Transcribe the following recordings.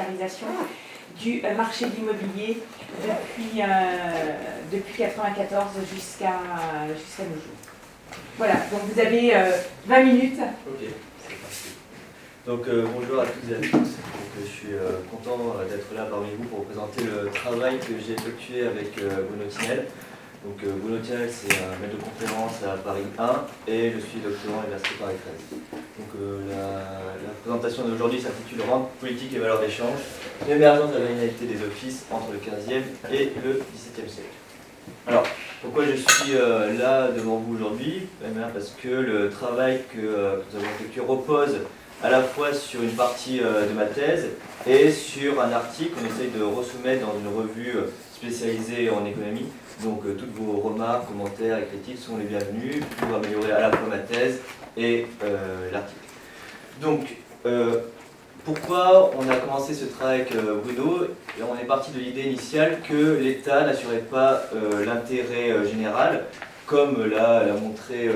financiarisation du marché de l'immobilier depuis 1994 jusqu'à nos jours. Voilà, donc vous avez 20 minutes. Ok, c'est parti. Donc bonjour à toutes et à tous. Donc, je suis content d'être là parmi vous pour présenter le travail que j'ai effectué avec Bruno Tinel. Donc Bruno Tinel, c'est un maître de conférence à Paris 1 et je suis doctorant à l'Université Paris 13. Donc la présentation d'aujourd'hui s'intitule Rente politique et valeurs d'échange, l'émergence de la réalité des offices entre le 15e et le 17e siècle. Alors, pourquoi je suis là devant vous aujourd'hui? Parce que le travail que nous avons effectué repose à la fois sur une partie de ma thèse et sur un article qu'on essaye de resoumettre dans une revue spécialisée en économie. Donc toutes vos remarques, commentaires et critiques sont les bienvenus pour améliorer à la fois ma thèse et l'article. Donc, pourquoi on a commencé ce travail avec Bruno? Et on est parti de l'idée initiale que l'État n'assurait pas l'intérêt général, comme l'a montré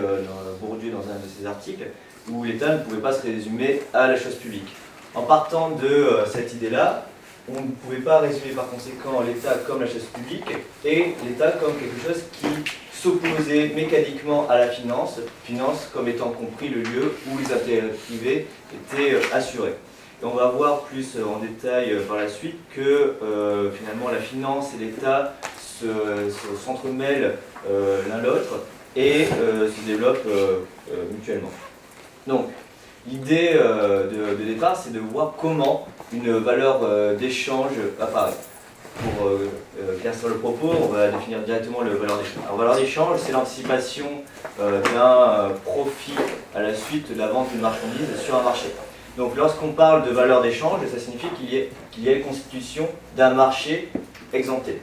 Bourdieu dans un de ses articles, où l'État ne pouvait pas se résumer à la chose publique. En partant de cette idée-là, on ne pouvait pas résumer par conséquent l'État comme la chose publique et l'État comme quelque chose qui s'opposait mécaniquement à la finance, finance comme étant compris le lieu où les intérêts privés étaient assurés. Et on va voir plus en détail par la suite que finalement la finance et l'État s'entremêlent l'un l'autre et se développent mutuellement. Donc, l'idée de départ, c'est de voir comment une valeur d'échange apparaît. Pour éclaircir le propos, on va définir directement la valeur d'échange. Alors, valeur d'échange, c'est l'anticipation d'un profit à la suite de la vente d'une marchandise sur un marché. Donc, lorsqu'on parle de valeur d'échange, ça signifie qu'il y ait constitution d'un marché exempté.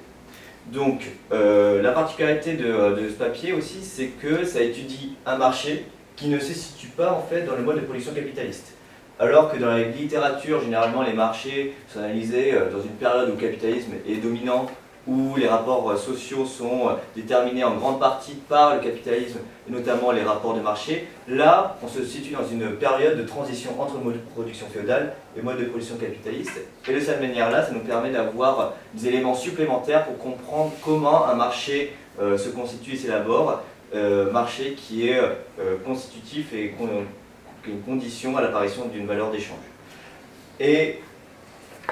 Donc, la particularité de ce papier aussi, c'est que ça étudie un marché qui ne se situe pas en fait dans le mode de production capitaliste. Alors que dans la littérature, généralement les marchés sont analysés dans une période où le capitalisme est dominant, où les rapports sociaux sont déterminés en grande partie par le capitalisme, et notamment les rapports de marché. Là, on se situe dans une période de transition entre le mode de production féodale et le mode de production capitaliste. Et de cette manière-là, ça nous permet d'avoir des éléments supplémentaires pour comprendre comment un marché se constitue et s'élabore. Marché qui est constitutif et une condition à l'apparition d'une valeur d'échange. Et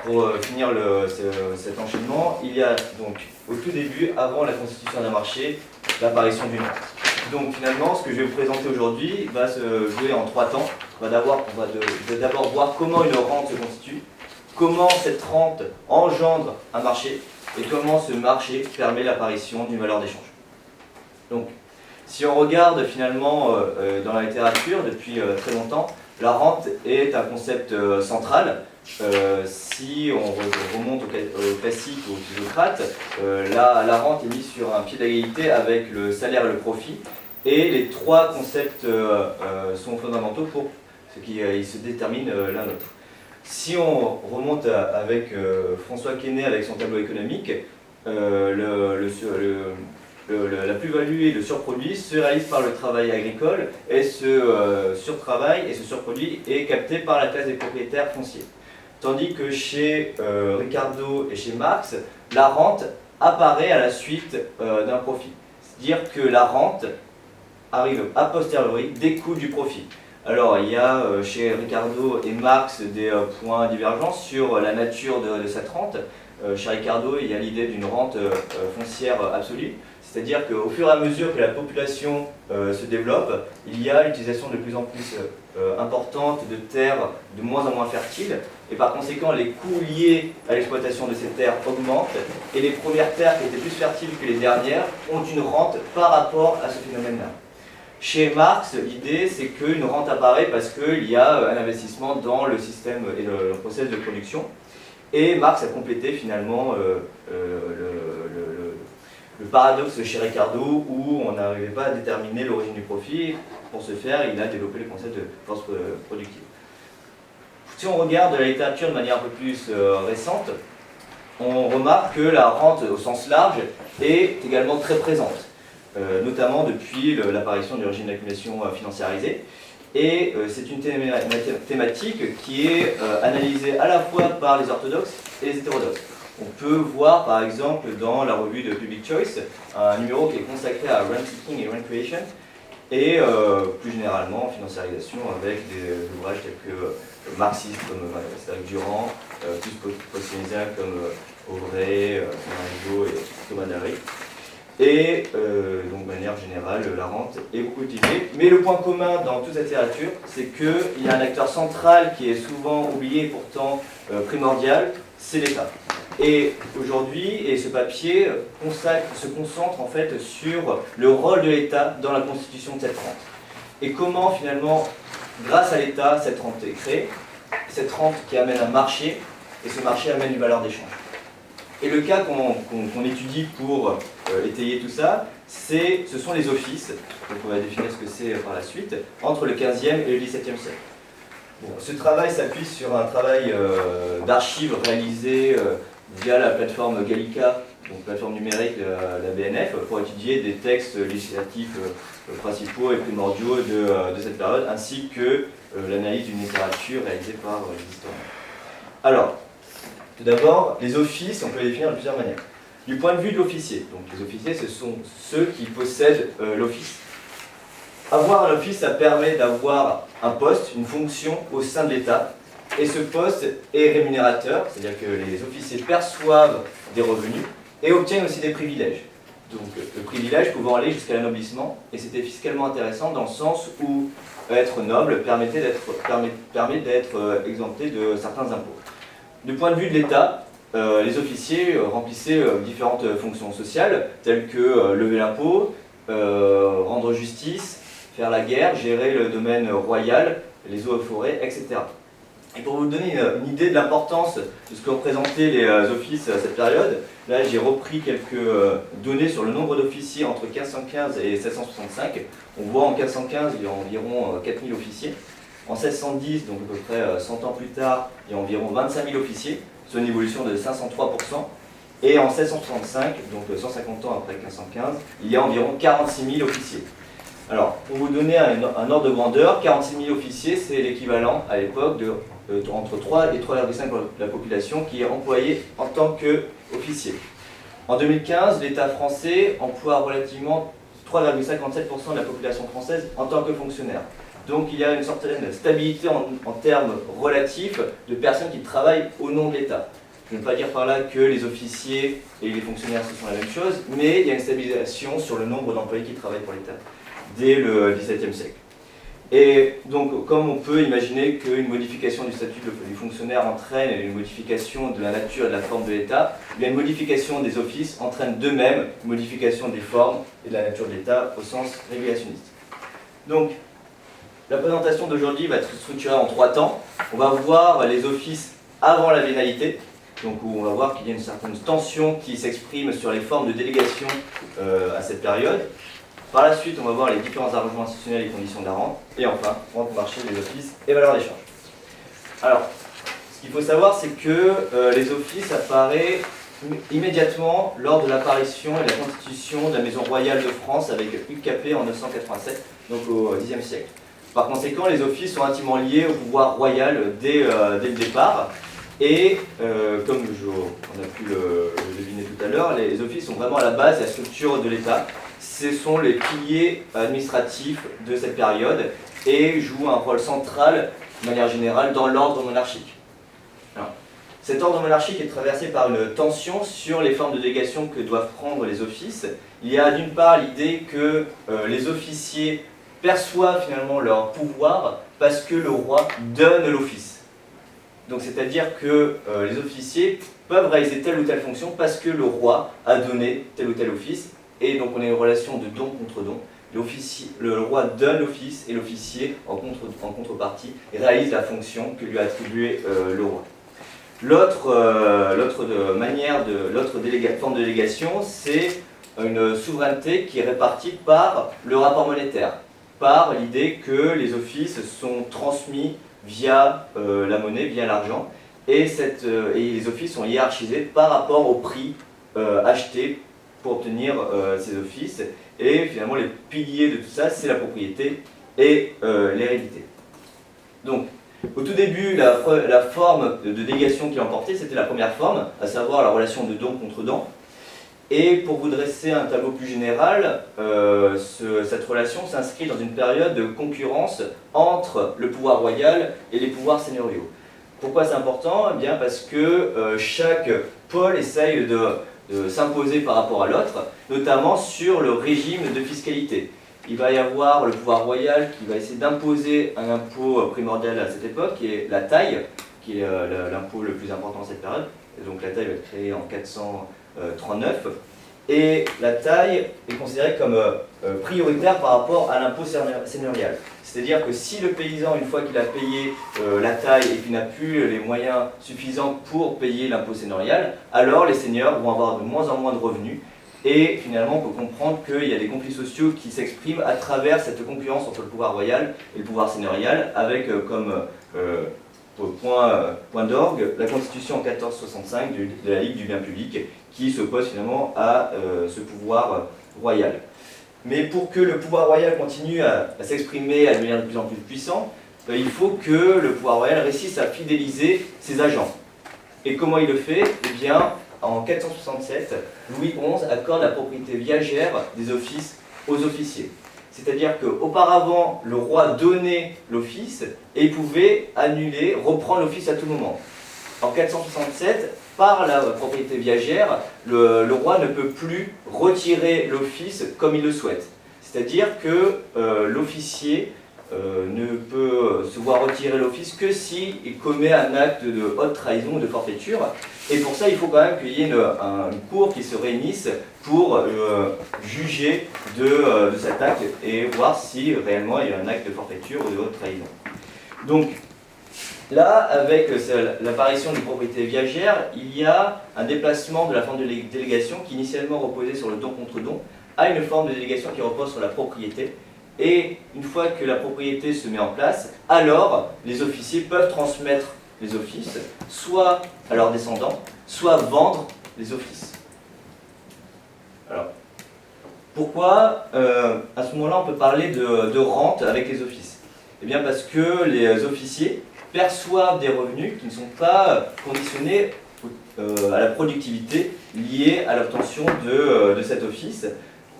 pour finir cet enchaînement, il y a donc au tout début, avant la constitution d'un marché, l'apparition d'une rente. Donc finalement, ce que je vais vous présenter aujourd'hui va se jouer en 3 temps. On va d'abord voir comment une rente se constitue, comment cette rente engendre un marché et comment ce marché permet l'apparition d'une valeur d'échange. Donc, si on regarde finalement dans la littérature depuis très longtemps, la rente est un concept central. Si on remonte au classique, au Socrate, la rente est mise sur un pied d'égalité avec le salaire et le profit. Et les 3 concepts sont fondamentaux pour ce qui se détermine l'un l'autre. Si on remonte avec François Quesnay avec son tableau économique, la plus-value et le surproduit se réalisent par le travail agricole et ce surtravail et ce surproduit est capté par la classe des propriétaires fonciers. Tandis que chez Ricardo et chez Marx, la rente apparaît à la suite d'un profit. C'est-à-dire que la rente arrive a posteriori des coûts du profit. Alors il y a chez Ricardo et Marx des points divergents sur la nature de cette rente. Chez Ricardo, il y a l'idée d'une rente foncière absolue. C'est-à-dire qu'au fur et à mesure que la population se développe, il y a l'utilisation de plus en plus importante de terres de moins en moins fertiles, et par conséquent les coûts liés à l'exploitation de ces terres augmentent, et les premières terres qui étaient plus fertiles que les dernières ont une rente par rapport à ce phénomène-là. Chez Marx, l'idée c'est qu'une rente apparaît parce qu'il y a un investissement dans le système et le process de production, et Marx a complété finalement le paradoxe chez Ricardo où on n'arrivait pas à déterminer l'origine du profit. Pour ce faire, il a développé le concept de force productive. Si on regarde la littérature de manière un peu plus récente, on remarque que la rente au sens large est également très présente, notamment depuis l'apparition du régime d'accumulation financiarisée. Et c'est une thématique qui est analysée à la fois par les orthodoxes et les hétérodoxes. On peut voir par exemple dans la revue de Public Choice un numéro qui est consacré à rent seeking et rent creation, et plus généralement financiarisation avec des ouvrages tels que marxistes comme Cédric Durand, plus post-keynésiens comme Auvray, Marigot et Thomas Dary. Et donc de manière générale, la rente est beaucoup utilisée. Mais le point commun dans toute cette littérature, c'est qu'il y a un acteur central qui est souvent oublié et pourtant primordial, c'est l'État. Et aujourd'hui, ce papier se concentre en fait sur le rôle de l'État dans la constitution de cette rente. Et comment finalement, grâce à l'État, cette rente est créée, cette rente qui amène un marché, et ce marché amène une valeur d'échange. Et le cas qu'on étudie pour étayer tout ça, ce sont les offices, donc on va définir ce que c'est par la suite, entre le 15e et le 17e siècle. Bon, ce travail s'appuie sur un travail d'archives réalisé via la plateforme Gallica, donc plateforme numérique de la BNF, pour étudier des textes législatifs principaux et primordiaux de cette période, ainsi que l'analyse d'une littérature réalisée par les historiens. Alors, tout d'abord, les offices, on peut les définir de plusieurs manières. Du point de vue de l'officier, donc les officiers, ce sont ceux qui possèdent l'office. Avoir un office, ça permet d'avoir un poste, une fonction au sein de l'État, et ce poste est rémunérateur, c'est-à-dire que les officiers perçoivent des revenus et obtiennent aussi des privilèges. Donc le privilège pouvant aller jusqu'à l'anoblissement, et c'était fiscalement intéressant dans le sens où être noble permet d'être exempté de certains impôts. Du point de vue de l'État, les officiers remplissaient différentes fonctions sociales, telles que lever l'impôt, rendre justice, faire la guerre, gérer le domaine royal, les eaux et forêts, etc. Et pour vous donner une idée de l'importance de ce que représentaient les offices à cette période, là j'ai repris quelques données sur le nombre d'officiers entre 1515 et 1665. On voit en 1515, il y a environ 4000 officiers. En 1610, donc à peu près 100 ans plus tard, il y a environ 25 000 officiers, soit une évolution de 503%. Et en 1665, donc 150 ans après 1515, il y a environ 46 000 officiers. Alors, pour vous donner un ordre de grandeur, 46 000 officiers, c'est l'équivalent à l'époque entre 3 et 3,5 de la population qui est employée en tant qu'officier. En 2015, l'État français emploie relativement 3,57% de la population française en tant que fonctionnaire. Donc il y a une certaine stabilité en termes relatifs de personnes qui travaillent au nom de l'État. Je ne veux pas dire par là que les officiers et les fonctionnaires ce sont la même chose, mais il y a une stabilisation sur le nombre d'employés qui travaillent pour l'État dès le XVIIe siècle. Et donc, comme on peut imaginer qu'une modification du statut du fonctionnaire entraîne une modification de la nature et de la forme de l'État, une modification des offices entraîne de même une modification des formes et de la nature de l'État au sens régulationniste. Donc, la présentation d'aujourd'hui va être structurée en 3 temps. On va voir les offices avant la vénalité, donc où on va voir qu'il y a une certaine tension qui s'exprime sur les formes de délégation à cette période. Par la suite, on va voir les différents arrangements institutionnels et conditions de la rente. Et enfin, rente marché des offices et valeur d'échange. Alors, ce qu'il faut savoir, c'est que les offices apparaissent immédiatement lors de l'apparition et de la constitution de la Maison royale de France avec Hugues Capet en 987, donc au Xe siècle. Par conséquent, les offices sont intimement liés au pouvoir royal dès le départ. Et comme on a pu le deviner tout à l'heure, les offices sont vraiment à la base de la structure de l'État. Ce sont les piliers administratifs de cette période et jouent un rôle central, de manière générale, dans l'ordre monarchique. Alors, cet ordre monarchique est traversé par une tension sur les formes de délégation que doivent prendre les offices. Il y a d'une part l'idée que les officiers perçoivent finalement leur pouvoir parce que le roi donne l'office. Donc c'est-à-dire que les officiers peuvent réaliser telle ou telle fonction parce que le roi a donné tel ou tel office. Et donc on a une relation de don contre don. Le roi donne l'office et l'officier, en contrepartie, réalise la fonction que lui a attribuée le roi. L'autre forme de délégation, c'est une souveraineté qui est répartie par le rapport monétaire, par l'idée que les offices sont transmis via la monnaie, via l'argent, et les offices sont hiérarchisés par rapport au prix acheté pour obtenir ces offices. Et finalement, les piliers de tout ça, c'est la propriété et l'hérédité. Donc, au tout début, la forme de délégation qui l'emportait, c'était la première forme, à savoir la relation de don contre don. Et pour vous dresser un tableau plus général, cette relation s'inscrit dans une période de concurrence entre le pouvoir royal et les pouvoirs seigneuriaux. Pourquoi c'est important? Eh bien parce que chaque pôle essaye de s'imposer par rapport à l'autre, notamment sur le régime de fiscalité. Il va y avoir le pouvoir royal qui va essayer d'imposer un impôt primordial à cette époque, qui est la taille, qui est l'impôt le plus important à cette période. Et donc la taille va être créée en 439. Et la taille est considérée comme prioritaire par rapport à l'impôt seigneurial. C'est-à-dire que si le paysan, une fois qu'il a payé la taille et qu'il n'a plus les moyens suffisants pour payer l'impôt seigneurial, alors les seigneurs vont avoir de moins en moins de revenus. Et finalement, on peut comprendre qu'il y a des conflits sociaux qui s'expriment à travers cette concurrence entre le pouvoir royal et le pouvoir seigneurial, avec comme point d'orgue la Constitution en 1465 de la Ligue du bien public, qui s'oppose finalement à ce pouvoir royal. Mais pour que le pouvoir royal continue à s'exprimer, à devenir de plus en plus puissant, il faut que le pouvoir royal réussisse à fidéliser ses agents. Et comment il le fait? Eh bien, en 467, Louis XI accorde la propriété viagère des offices aux officiers. C'est-à-dire qu'auparavant, le roi donnait l'office et il pouvait annuler, reprendre l'office à tout moment. En 467, par la propriété viagère, le roi ne peut plus retirer l'office comme il le souhaite. C'est-à-dire que l'officier ne peut se voir retirer l'office que s'il commet un acte de haute trahison ou de forfaiture. Et pour ça, il faut quand même qu'il y ait une cour qui se réunisse pour juger de cet acte et voir si réellement il y a un acte de forfaiture ou de haute trahison. Donc là, avec l'apparition d'une propriété viagère, il y a un déplacement de la forme de délégation qui initialement reposait sur le don contre don à une forme de délégation qui repose sur la propriété. Et une fois que la propriété se met en place, alors les officiers peuvent transmettre les offices, soit à leurs descendants, soit vendre les offices. Alors, pourquoi à ce moment-là on peut parler de rente avec les offices? Eh bien parce que les officiers perçoivent des revenus qui ne sont pas conditionnés à la productivité liée à l'obtention de cet office.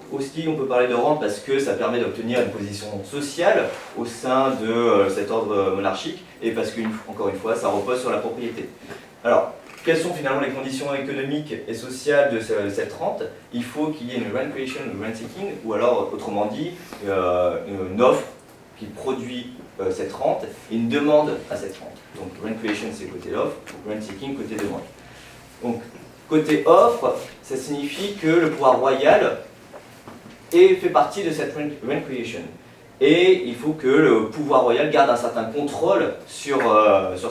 Aussi, on peut parler de rente parce que ça permet d'obtenir une position sociale au sein de cet ordre monarchique et parce qu'encore une fois, ça repose sur la propriété. Alors, quelles sont finalement les conditions économiques et sociales de cette rente? Il faut qu'il y ait une rent creation ou rent seeking, ou alors, autrement dit, une offre qui produit cette rente et une demande à cette rente. Donc, rent creation, c'est côté offre, rent seeking, côté demande. Donc, côté offre, ça signifie que le pouvoir royal fait partie de cette rent creation. Et il faut que le pouvoir royal garde un certain contrôle sur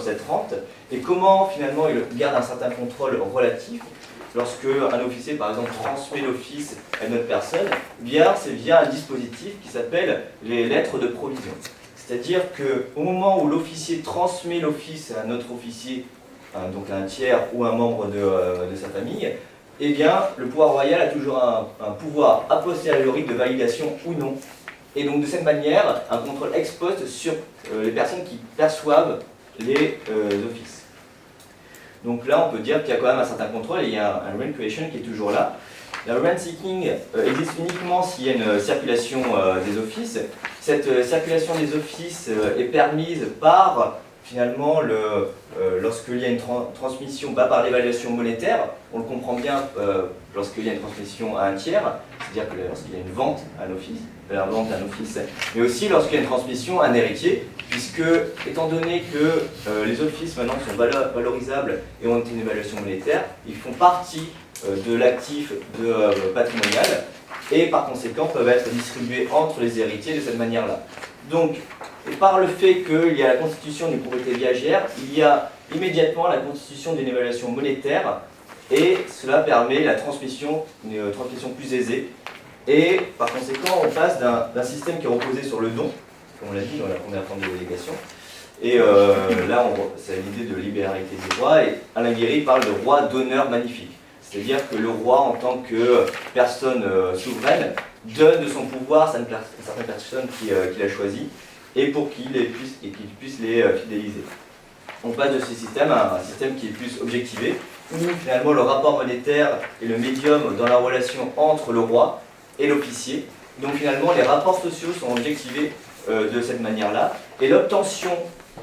cette rente. Et comment finalement il garde un certain contrôle relatif? Lorsque un officier par exemple transmet l'office à une autre personne, bien c'est via un dispositif qui s'appelle les lettres de provision. C'est-à-dire qu'au moment où l'officier transmet l'office à un autre officier, donc à un tiers ou un membre de sa famille, eh bien, le pouvoir royal a toujours un pouvoir a posteriori de validation ou non. Et donc, de cette manière, un contrôle ex post sur les personnes qui perçoivent les offices. Donc là, on peut dire qu'il y a quand même un certain contrôle et il y a un rent creation qui est toujours là. La rent seeking existe uniquement s'il y a une circulation des offices. Cette circulation des offices est permise par finalement, lorsqu'il y a une transmission par l'évaluation monétaire, on le comprend bien lorsqu'il y a une transmission à un tiers, c'est-à-dire que lorsqu'il y a une vente à un office, mais aussi lorsqu'il y a une transmission à un héritier, puisque, étant donné que les offices maintenant sont valorisables et ont une évaluation monétaire, ils font partie de l'actif patrimonial et par conséquent peuvent être distribués entre les héritiers de cette manière-là. Donc, par le fait qu'il y a la constitution d'une propriété viagère, il y a immédiatement la constitution d'une évaluation monétaire et cela permet une transmission plus aisée. Et par conséquent, on passe d'un système qui est reposé sur le don, comme on l'a dit dans la première forme de délégation. Et là, c'est l'idée de libéralité du roi. Et Alain Guéry parle de roi d'honneur magnifique. C'est-à-dire que le roi, en tant que personne souveraine, donne de son pouvoir à certaines personnes qu'il a choisies, et pour qu'il puisse les fidéliser. On passe de ce système à un système qui est plus objectivé, où finalement le rapport monétaire est le médium dans la relation entre le roi et l'officier. Donc finalement les rapports sociaux sont objectivés de cette manière-là, et l'obtention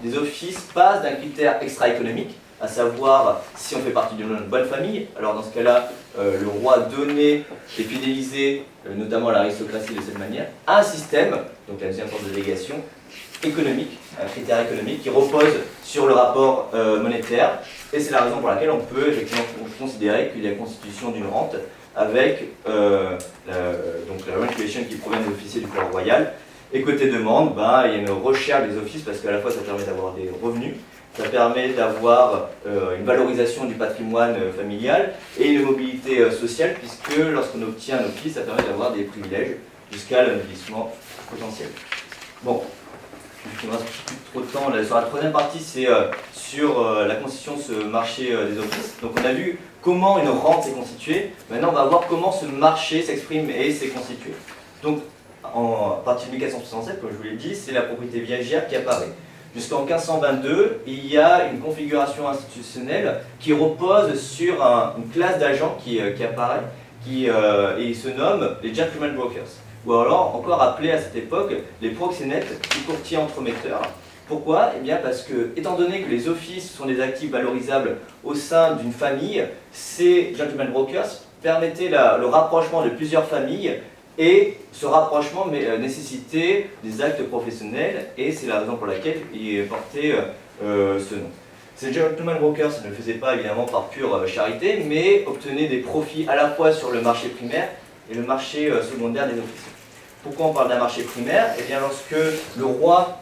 des offices passe d'un critère extra-économique, à savoir si on fait partie d'une bonne famille. Alors dans ce cas-là, le roi donnait et fidélisait notamment l'aristocratie de cette manière, à un système, donc la deuxième forme de délégation, économique, un critère économique qui repose sur le rapport monétaire, et c'est la raison pour laquelle on peut effectivement considérer qu'il y a la constitution d'une rente avec donc la rent qui provient des officiers du pouvoir royal. Et côté demande, il y a une recherche des offices parce qu'à la fois ça permet d'avoir des revenus, ça permet d'avoir une valorisation du patrimoine familial et une mobilité sociale, puisque lorsqu'on obtient un office, ça permet d'avoir des privilèges jusqu'à l'anoblissement potentiel. Bon, je ne reste plus trop de temps. Sur la troisième partie, c'est sur la constitution de ce marché des offices. Donc on a vu comment une rente s'est constituée. Maintenant, on va voir comment ce marché s'exprime et s'est constitué. Donc, à partir de 1467, comme je vous l'ai dit, c'est la propriété viagère qui apparaît. Jusqu'en 1522, il y a une configuration institutionnelle qui repose sur une classe d'agents qui apparaît, et il se nomme les gentlemen brokers, ou alors encore appelés à cette époque les proxénètes ou courtiers entremetteurs. Pourquoi? Eh bien parce que, étant donné que les offices sont des actifs valorisables au sein d'une famille, ces gentlemen brokers permettaient le rapprochement de plusieurs familles, et ce rapprochement nécessitait des actes professionnels, et c'est la raison pour laquelle il portait ce nom. Ces gentlemen brokers ne le faisaient pas évidemment par pure charité, mais obtenaient des profits à la fois sur le marché primaire et le marché secondaire des officiers. Pourquoi on parle d'un marché primaire? Eh bien lorsque le roi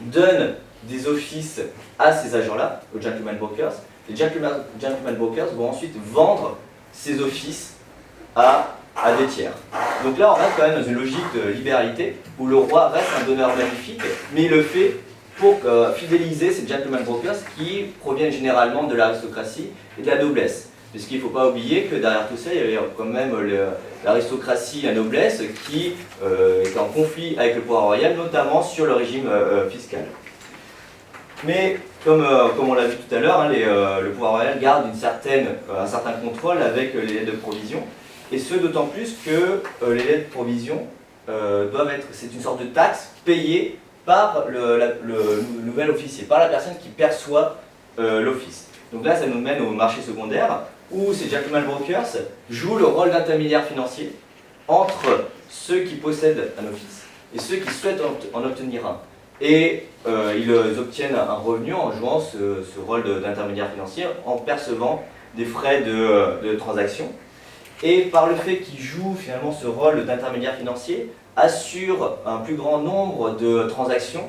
donne des offices à ces agents-là, aux gentlemen brokers, les gentlemen brokers vont ensuite vendre ces offices à des tiers. Donc là, on reste quand même dans une logique de libéralité, où le roi reste un donneur magnifique, mais il le fait pour fidéliser ces gentlemen brokers qui proviennent généralement de l'aristocratie et de la noblesse. Puisqu'il ne faut pas oublier que derrière tout ça, il y avait quand même l'aristocratie, la noblesse, qui était en conflit avec le pouvoir royal, notamment sur le régime fiscal. Mais comme on l'a vu tout à l'heure, le pouvoir royal garde un certain contrôle avec les lettres de provision, et ce d'autant plus que les lettres de provision c'est une sorte de taxe payée par le nouvel officier, par la personne qui perçoit l'office. Donc là, ça nous mène au marché secondaire, où ces gentlemen brokers jouent le rôle d'intermédiaire financier entre ceux qui possèdent un office et ceux qui souhaitent en obtenir un. Et ils obtiennent un revenu en jouant ce rôle d'intermédiaire financier, en percevant des frais de transaction. Et par le fait qu'ils jouent finalement ce rôle d'intermédiaire financier, assure un plus grand nombre de transactions,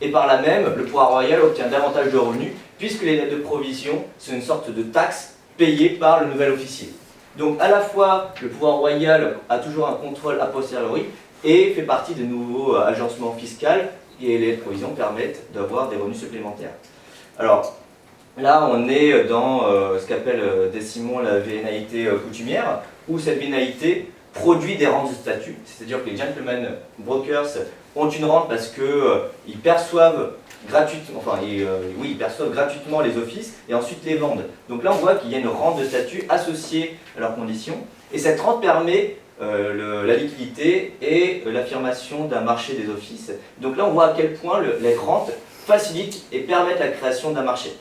et par là même, le pouvoir royal obtient davantage de revenus, puisque les lettres de provision sont une sorte de taxe payée par le nouvel officier. Donc à la fois, le pouvoir royal a toujours un contrôle a posteriori, et fait partie des nouveaux agencements fiscaux, et les lettres de provision permettent d'avoir des revenus supplémentaires. Alors, là, on est dans ce qu'appelle Simon la vénalité coutumière, où cette vénalité produit des rentes de statut, c'est-à-dire que les gentlemen brokers ont une rente parce qu'ils perçoivent gratuitement, ils perçoivent gratuitement les offices et ensuite les vendent. Donc là, on voit qu'il y a une rente de statut associée à leurs conditions, et cette rente permet la liquidité et l'affirmation d'un marché des offices. Donc là, on voit à quel point les rentes facilitent et permettent la création d'un marché.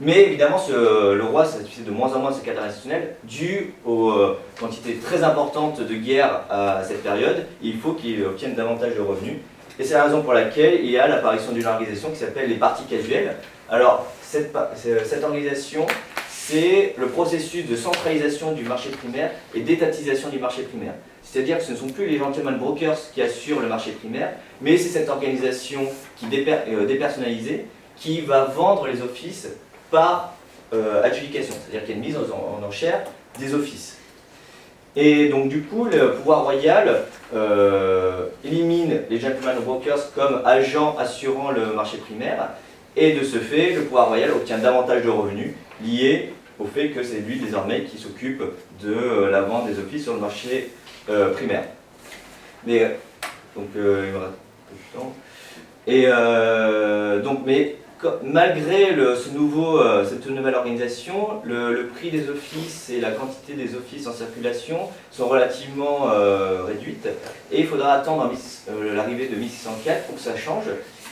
Mais évidemment, le roi satisfait de moins en moins de ses cadres institutionnels, dû aux quantités très importantes de guerre à cette période. Il faut qu'il obtienne davantage de revenus. Et c'est la raison pour laquelle il y a l'apparition d'une organisation qui s'appelle les partis casuels. Alors, cette organisation, c'est le processus de centralisation du marché primaire et d'étatisation du marché primaire. C'est-à-dire que ce ne sont plus les gentlemen brokers qui assurent le marché primaire, mais c'est cette organisation qui dépersonnalisée qui va vendre les offices par adjudication, c'est-à-dire qu'il y a une mise en enchère des offices. Et donc du coup, le pouvoir royal élimine les gentlemen brokers comme agents assurant le marché primaire, et de ce fait, le pouvoir royal obtient davantage de revenus liés au fait que c'est lui désormais qui s'occupe de la vente des offices sur le marché primaire. Mais donc il me reste peu de temps. Et mais malgré cette nouvelle organisation, le prix des offices et la quantité des offices en circulation sont relativement réduites. Et il faudra attendre l'arrivée de 1604 pour que ça change.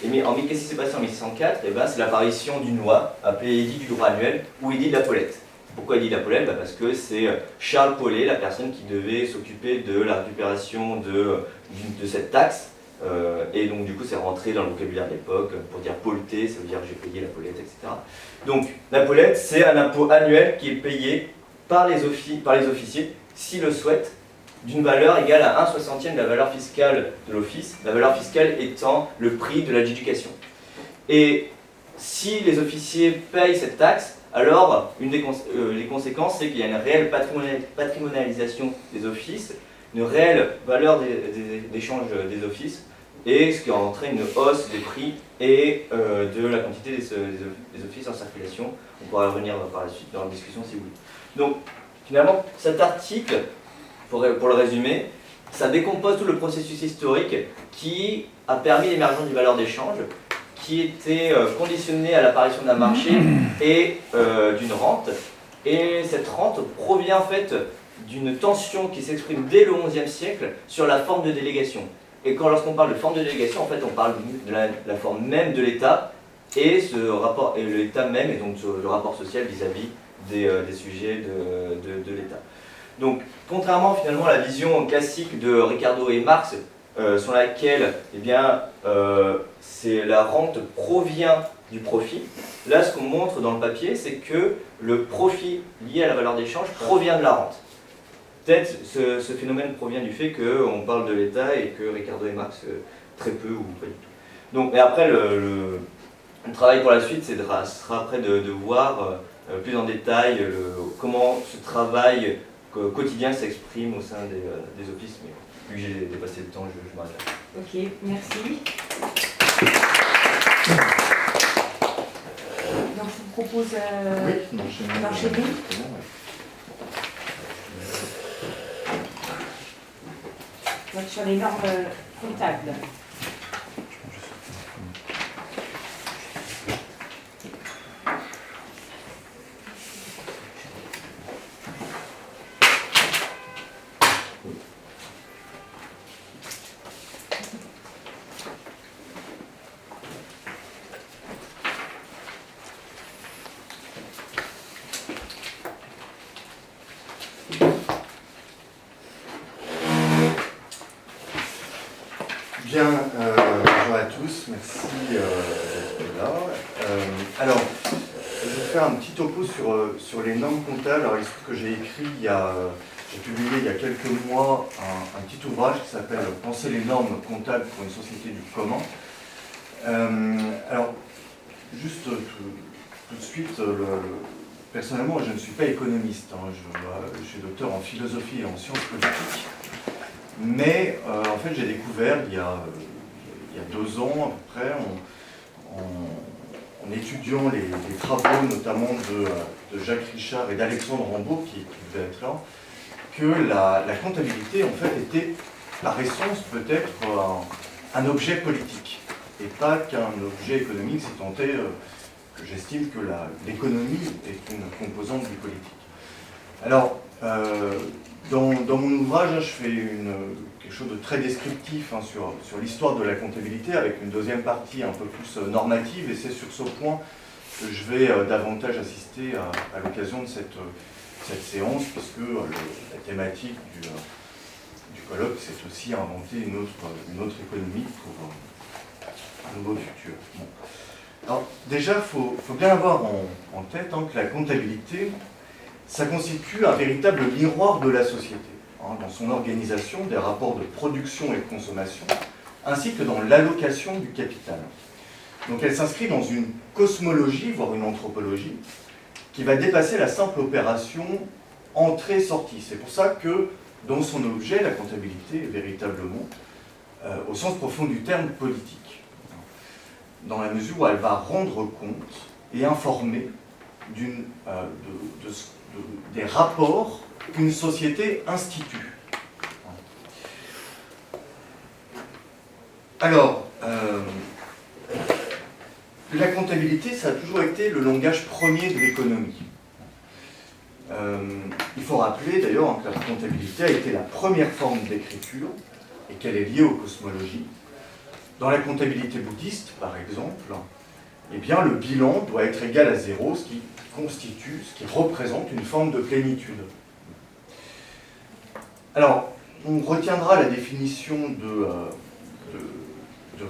Qu'est-ce qui s'est passé en 1604 ? C'est l'apparition d'une loi appelée Édit du droit annuel ou Édit de la Paulette. Pourquoi Édit de la Paulette ? Parce que c'est Charles Paulet, la personne qui devait s'occuper de la récupération de cette taxe. Et donc du coup c'est rentré dans le vocabulaire de l'époque. Pour dire pauleté, ça veut dire j'ai payé la Paulette, etc. Donc la Paulette, c'est un impôt annuel qui est payé par les officiers, s'ils le souhaitent, d'une valeur égale à 1/60 de la valeur fiscale de l'office, la valeur fiscale étant le prix de l'adjudication. Et si les officiers payent cette taxe, alors les conséquences, c'est qu'il y a une réelle patrimonialisation des offices, une réelle valeur d'échange des offices, et ce qui entraîne une hausse des prix et de la quantité des offices en circulation. On pourra revenir par la suite dans la discussion si vous voulez. Donc finalement, cet article, pour le résumer, ça décompose tout le processus historique qui a permis l'émergence du valeur d'échange, qui était conditionné à l'apparition d'un marché et d'une rente. Et cette rente provient en fait d'une tension qui s'exprime dès le XIe siècle sur la forme de délégation. Et lorsqu'on parle de forme de délégation, en fait, on parle de la forme même de l'État et l'État même, et donc le rapport social vis-à-vis des sujets de l'État. Donc, contrairement finalement à la vision classique de Ricardo et Marx, sur laquelle la rente provient du profit, là ce qu'on montre dans le papier, c'est que le profit lié à la valeur d'échange provient de la rente. Peut-être ce phénomène provient du fait qu'on parle de l'État et que Ricardo et Marx très peu ou pas du tout. Donc, et après le travail pour la suite, sera après de voir plus en détail comment ce travail quotidien s'exprime au sein des offices, mais vu que j'ai dépassé le temps, je m'arrête là. Ok, merci. Donc je vous propose d'enchaîner. Donc sur les normes comptables. Bien, bonjour à tous, merci d'être là. Alors, je vais faire un petit topo sur les normes comptables. Alors, il se trouve que j'ai écrit, j'ai publié il y a quelques mois un petit ouvrage qui s'appelle « Penser les normes comptables pour une société du commun ». Alors, juste tout de suite, personnellement, je ne suis pas économiste. Hein, je suis docteur en philosophie et en sciences politiques. Mais en fait, j'ai découvert il y a 2 ans à peu près, en étudiant les travaux notamment de Jacques Richard et d'Alexandre Rambaud, qui devaient être là, que la comptabilité en fait était par essence peut-être un objet politique et pas qu'un objet économique, si tant est que j'estime que l'économie est une composante du politique. Alors, dans mon ouvrage, je fais quelque chose de très descriptif sur l'histoire de la comptabilité, avec une deuxième partie un peu plus normative, et c'est sur ce point que je vais davantage assister à l'occasion de cette séance, puisque la thématique du colloque, c'est aussi inventer une autre économie pour un nouveau futur. Bon. Alors déjà, il faut bien avoir en tête que la comptabilité, ça constitue un véritable miroir de la société, dans son organisation, des rapports de production et de consommation, ainsi que dans l'allocation du capital. Donc elle s'inscrit dans une cosmologie, voire une anthropologie, qui va dépasser la simple opération entrée-sortie. C'est pour ça que, dans son objet, la comptabilité est véritablement, au sens profond du terme, politique, dans la mesure où elle va rendre compte et informer des rapports qu'une société institue. Alors, la comptabilité, ça a toujours été le langage premier de l'économie. Il faut rappeler d'ailleurs que la comptabilité a été la première forme d'écriture et qu'elle est liée aux cosmologies. Dans la comptabilité bouddhiste, par exemple, eh bien, le bilan doit être égal à 0, ce qui représente une forme de plénitude. Alors, on retiendra la définition de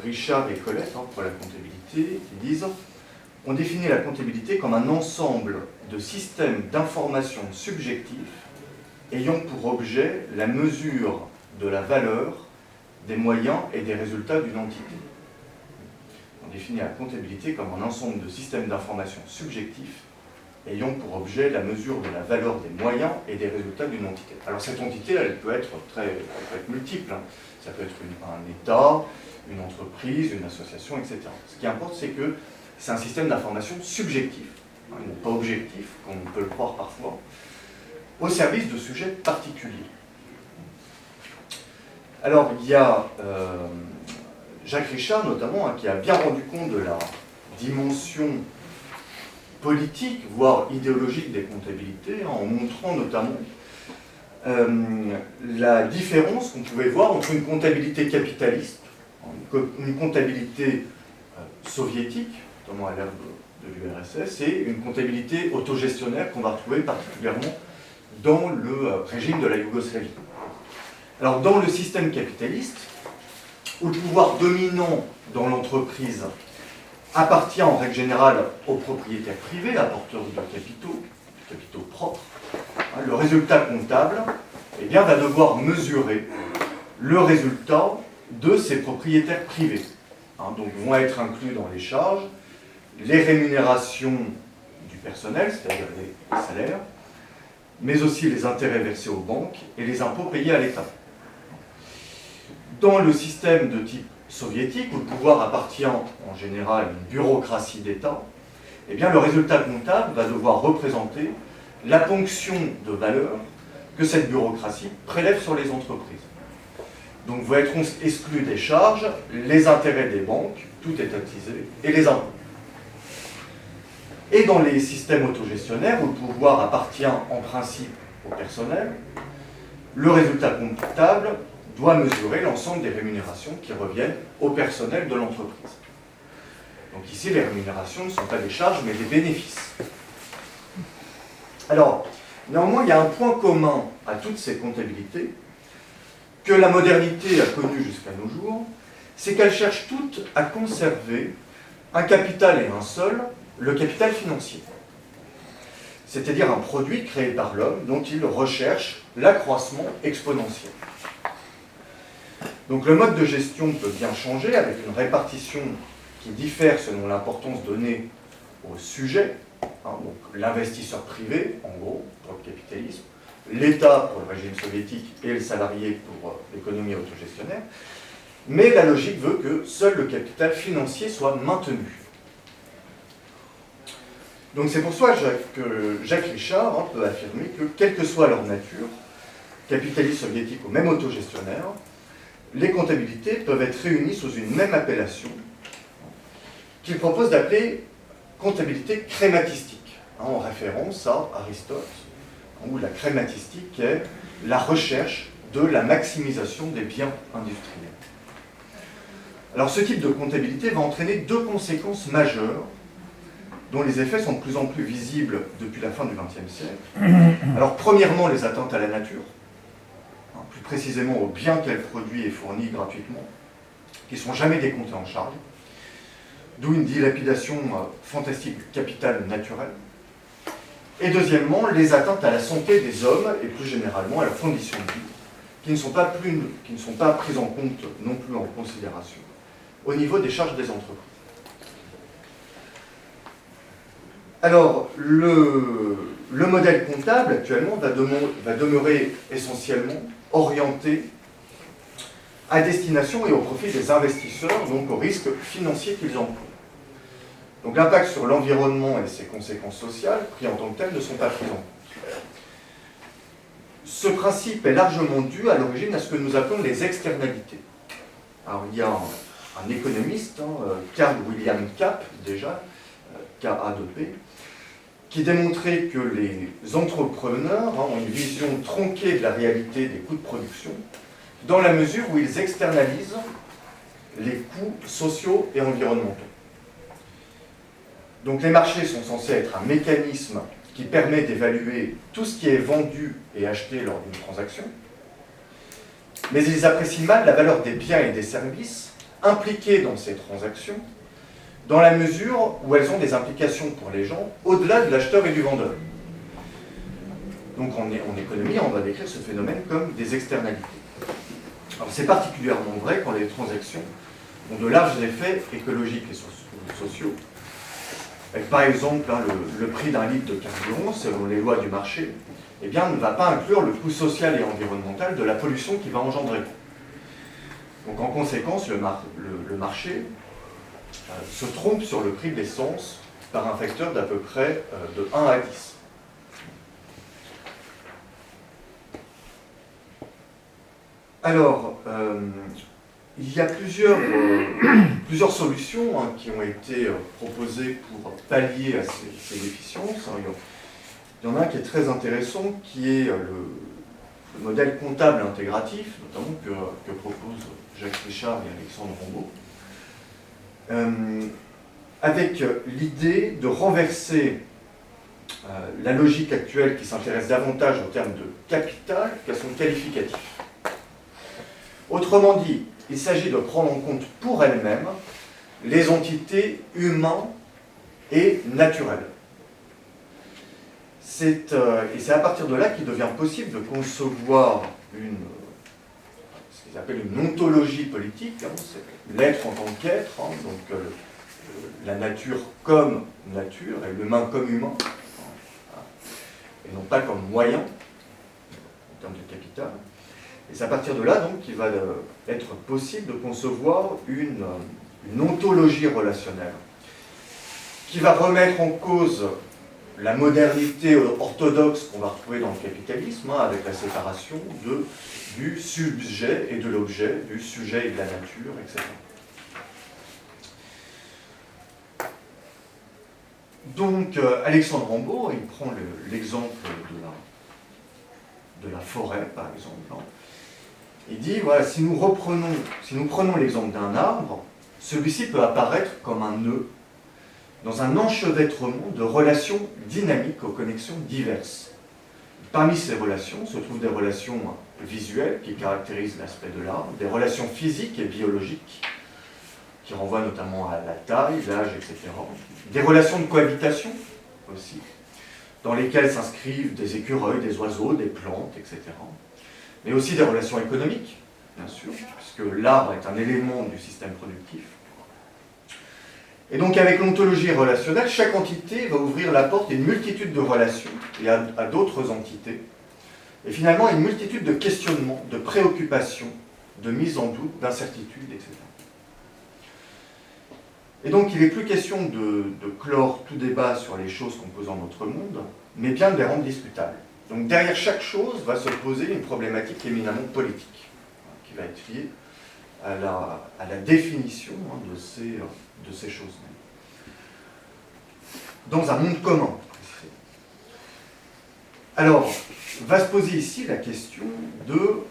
Richard et Colette pour la comptabilité, qui disent « On définit la comptabilité comme un ensemble de systèmes d'informations subjectifs ayant pour objet la mesure de la valeur, des moyens et des résultats d'une entité. » On définit la comptabilité comme un ensemble de systèmes d'informations subjectifs ayant pour objet la mesure de la valeur des moyens et des résultats d'une entité. Alors cette entité, elle peut être multiple. Ça peut être un État, une entreprise, une association, etc. Ce qui importe, c'est que c'est un système d'information subjectif, non pas objectif, comme on peut le croire parfois, au service de sujets particuliers. Alors, il y a Jacques Richard, notamment, qui a bien rendu compte de la dimension politique, voire idéologique des comptabilités, en montrant notamment la différence qu'on pouvait voir entre une comptabilité capitaliste, une comptabilité soviétique, notamment à l'ère de l'URSS, et une comptabilité autogestionnaire qu'on va retrouver particulièrement dans le régime de la Yougoslavie. Alors, dans le système capitaliste, où le pouvoir dominant dans l'entreprise appartient en règle générale aux propriétaires privés, apporteurs de capitaux propres, le résultat comptable va devoir mesurer le résultat de ces propriétaires privés. Donc vont être inclus dans les charges les rémunérations du personnel, c'est-à-dire les salaires, mais aussi les intérêts versés aux banques et les impôts payés à l'État. Dans le système de type soviétique, où le pouvoir appartient en général à une bureaucratie d'État, le résultat comptable va devoir représenter la ponction de valeur que cette bureaucratie prélève sur les entreprises. Donc vont être exclus des charges les intérêts des banques, tout est taxé, et les impôts. Et dans les systèmes autogestionnaires, où le pouvoir appartient en principe au personnel, le résultat comptable doit mesurer l'ensemble des rémunérations qui reviennent au personnel de l'entreprise. Donc ici, les rémunérations ne sont pas des charges, mais des bénéfices. Alors, néanmoins, il y a un point commun à toutes ces comptabilités, que la modernité a connu jusqu'à nos jours, c'est qu'elles cherchent toutes à conserver un capital et un seul, le capital financier. C'est-à-dire un produit créé par l'homme dont il recherche l'accroissement exponentiel. Donc le mode de gestion peut bien changer avec une répartition qui diffère selon l'importance donnée au sujet, donc l'investisseur privé, en gros, pour le capitalisme, l'État pour le régime soviétique et le salarié pour l'économie autogestionnaire, mais la logique veut que seul le capital financier soit maintenu. Donc c'est pour ça que Jacques Richard peut affirmer que, quelle que soit leur nature, capitaliste, soviétique ou même autogestionnaire, les comptabilités peuvent être réunies sous une même appellation qu'il propose d'appeler comptabilité crématistique, en référence à Aristote, où la crématistique est la recherche de la maximisation des biens industriels. Alors ce type de comptabilité va entraîner deux conséquences majeures dont les effets sont de plus en plus visibles depuis la fin du XXe siècle. Alors premièrement, les atteintes à la nature, plus précisément aux biens qu'elle produit et fournit gratuitement, qui ne sont jamais décomptés en charge, d'où une dilapidation fantastique du capital naturel. Et deuxièmement, les atteintes à la santé des hommes et plus généralement à leurs conditions de vie, qui ne sont pas prises en compte non plus en considération au niveau des charges des entreprises. Alors, le modèle comptable actuellement va demeurer essentiellement orienté à destination et au profit des investisseurs, donc aux risques financiers qu'ils emploient. Donc l'impact sur l'environnement et ses conséquences sociales, pris en tant que telles, ne sont pas pris en compte. Ce principe est largement dû à l'origine à ce que nous appelons les externalités. Alors il y a un économiste, Carl William Kapp, déjà, K-A-2-P, qui démontrait que les entrepreneurs ont une vision tronquée de la réalité des coûts de production, dans la mesure où ils externalisent les coûts sociaux et environnementaux. Donc les marchés sont censés être un mécanisme qui permet d'évaluer tout ce qui est vendu et acheté lors d'une transaction, mais ils apprécient mal la valeur des biens et des services impliqués dans ces transactions, dans la mesure où elles ont des implications pour les gens au-delà de l'acheteur et du vendeur. Donc en économie, on va décrire ce phénomène comme des externalités. Alors c'est particulièrement vrai quand les transactions ont de larges effets écologiques et sociaux. Avec, par exemple, le prix d'un litre de carburant, selon les lois du marché, eh bien, ne va pas inclure le coût social et environnemental de la pollution qu'il va engendrer. Donc en conséquence, le marché se trompe sur le prix de l'essence par un facteur d'à peu près de 1 à 10. Alors, il y a plusieurs solutions qui ont été proposées pour pallier à ces déficiences. Il y en a un qui est très intéressant, qui est le modèle comptable intégratif, notamment que proposent Jacques Richard et Alexandre Rambaud, avec l'idée de renverser la logique actuelle qui s'intéresse davantage au terme de capital qu'à son qualificatif. Autrement dit, il s'agit de prendre en compte pour elles-mêmes les entités humaines et naturelles. Et c'est à partir de là qu'il devient possible de concevoir ce qu'ils appellent une ontologie politique, c'est l'être en tant qu'être, donc la nature comme nature et l'humain comme humain, et non pas comme moyen, en termes de capital. Et c'est à partir de là donc qu'il va être possible de concevoir une ontologie relationnelle qui va remettre en cause la modernité orthodoxe qu'on va retrouver dans le capitalisme, avec la séparation du sujet et de l'objet, du sujet et de la nature, etc. Donc, Alexandre Rambaud, il prend l'exemple de la forêt, par exemple. Il dit, voilà, si nous prenons l'exemple d'un arbre, celui-ci peut apparaître comme un nœud dans un enchevêtrement de relations dynamiques aux connexions diverses. Parmi ces relations se trouvent des relations visuelles qui caractérisent l'aspect de l'arbre, des relations physiques et biologiques qui renvoient notamment à la taille, l'âge, etc. Des relations de cohabitation aussi, dans lesquelles s'inscrivent des écureuils, des oiseaux, des plantes, etc. Mais aussi des relations économiques, bien sûr, puisque l'arbre est un élément du système productif. Et donc avec l'ontologie relationnelle, chaque entité va ouvrir la porte à une multitude de relations et à d'autres entités, et finalement à une multitude de questionnements, de préoccupations, de mise en doute, d'incertitudes, etc. Et donc il n'est plus question de clore tout débat sur les choses composant notre monde, mais bien de les rendre discutables. Donc derrière chaque chose va se poser une problématique éminemment politique, qui va être liée à la définition de ces choses-mêmes. Dans un monde commun. Alors, va se poser ici la question de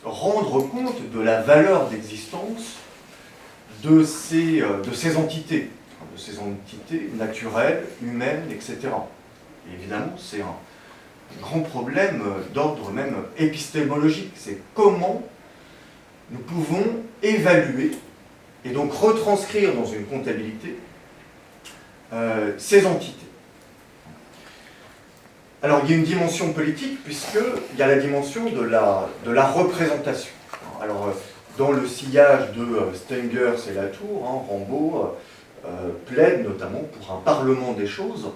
rendre compte de la valeur d'existence de ces entités naturelles, humaines, etc. Et évidemment, c'est un grand problème d'ordre même épistémologique. C'est comment nous pouvons évaluer et donc retranscrire dans une comptabilité ces entités. Alors il y a une dimension politique puisqu'il y a la dimension de la représentation. Alors dans le sillage de Stengers et Latour, Rambaud plaide notamment pour un parlement des choses,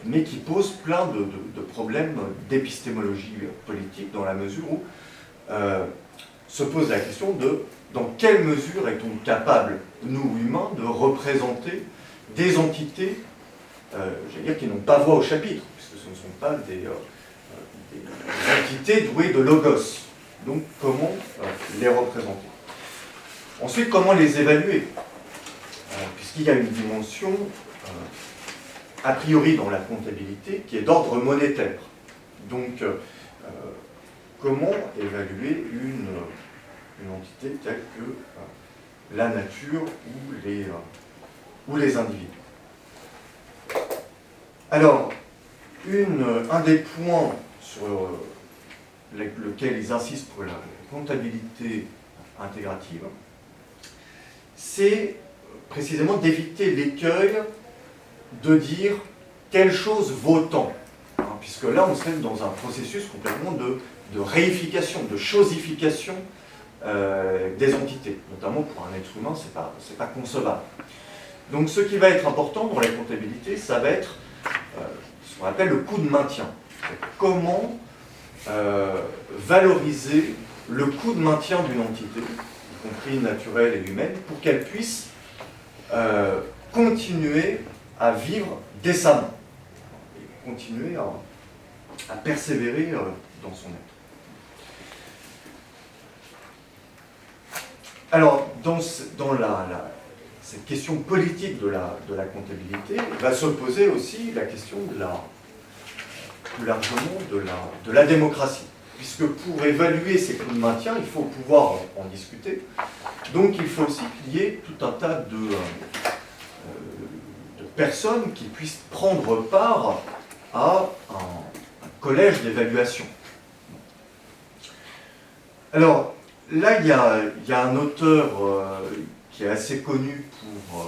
mais qui pose plein de problèmes d'épistémologie politique dans la mesure où se pose la question de dans quelle mesure est-on capable, nous humains, de représenter des entités, j'allais dire, qui n'ont pas voix au chapitre, puisque ce ne sont pas des entités douées de logos. Donc comment les représenter? Ensuite, comment les évaluer? Puisqu'il y a une dimension a priori dans la comptabilité qui est d'ordre monétaire. Donc, comment évaluer une entité telle que la nature ou les individus? Alors, un des points sur lequel ils insistent pour la comptabilité intégrative, c'est précisément d'éviter l'écueil de dire quelle chose vaut tant. Puisque là, on serait dans un processus complètement de réification, de chosification des entités. Notamment pour un être humain, c'est pas concevable. Donc ce qui va être important dans la comptabilité, ça va être ce qu'on appelle le coût de maintien. Comment valoriser le coût de maintien d'une entité, y compris naturelle et humaine, pour qu'elle puisse continuer à vivre décemment, et continuer à persévérer dans son être. Alors, dans cette question politique de la comptabilité, va se poser aussi la question plus largement de la démocratie. Puisque pour évaluer ces coûts de maintien, il faut pouvoir en discuter. Donc il faut aussi qu'il y ait tout un tas de personnes qui puissent prendre part à un collège d'évaluation. Alors, là, il y a un auteur qui est assez connu pour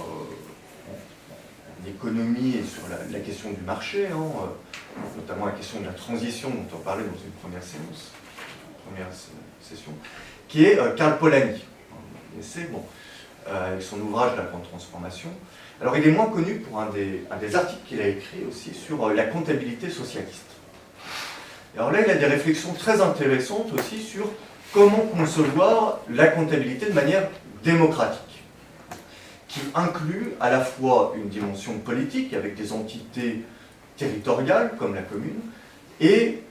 en économie et sur la question du marché, notamment la question de la transition dont on parlait dans une première session, qui est Karl Polanyi. C'est bon, avec son ouvrage La Grande Transformation. Alors, il est moins connu pour un des articles qu'il a écrit aussi sur la comptabilité socialiste. Et alors là, il a des réflexions très intéressantes aussi sur comment concevoir la comptabilité de manière démocratique, qui inclut à la fois une dimension politique avec des entités territoriales comme la commune et